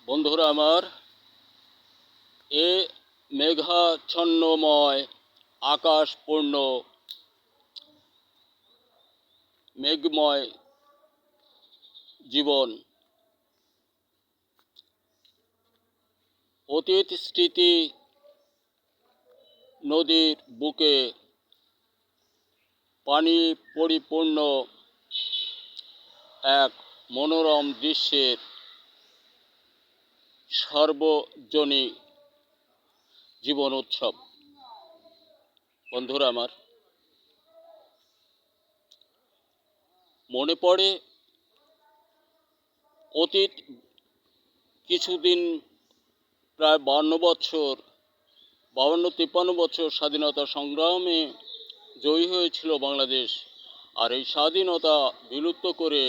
বন্ধুরা আমার, এ মেঘাচ্ছন্নময় আকাশপূর্ণ মেঘময় জীবন, অতীত স্মৃতি নদীর বুকে পানি পরিপূর্ণ এক মনোরম দৃশ্যের সর্বজনীন জীবন উৎসব। বন্ধুরা আমার, মনে পড়ে অতীত কিছুদিন, প্রায় 52-53 বছর স্বাধীনতা সংগ্রামে জয়ী হয়েছিল বাংলাদেশ। আর এই স্বাধীনতা বিলুপ্ত করে,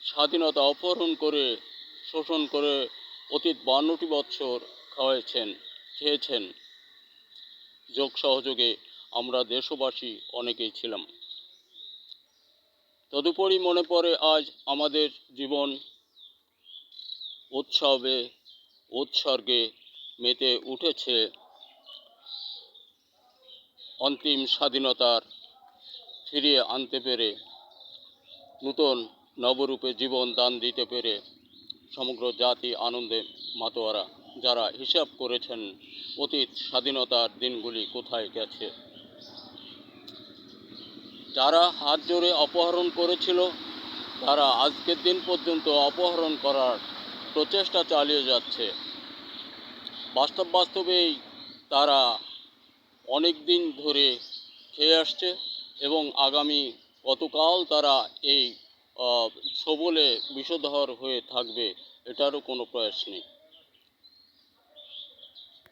স্বাধীনতা অপহরণ করে, শোষণ করে অতীত 52টি বছর খেয়েছেন। যোগ সহযোগে আমরা দেশবাসী অনেকেই ছিলাম। তদুপরি মনে পড়ে আজ আমাদের জীবন উৎসবে উৎসর্গে মেতে উঠেছে। অন্তিম স্বাধীনতার ফিরিয়ে আনতে পেরে, নূতন নবরূপে জীবন দান দিতে পেরে সমগ্র জাতি আনন্দে মাতোয়ারা। যারা হিসাব করেছেন অতীত স্বাধীনতার দিনগুলি কোথায় গেছে, যারা হাত জোড়ে অপহরণ করেছিল, তারা আজকের দিন পর্যন্ত অপহরণ করার প্রচেষ্টা চালিয়ে যাচ্ছে। বাস্তবেই তারা অনেক দিন ধরে খেয়ে আসছে এবং আগামী কতকাল তারা এই সবলে বিষধর হয়ে থাকবে, এটারও কোনো প্রয়াস নেই।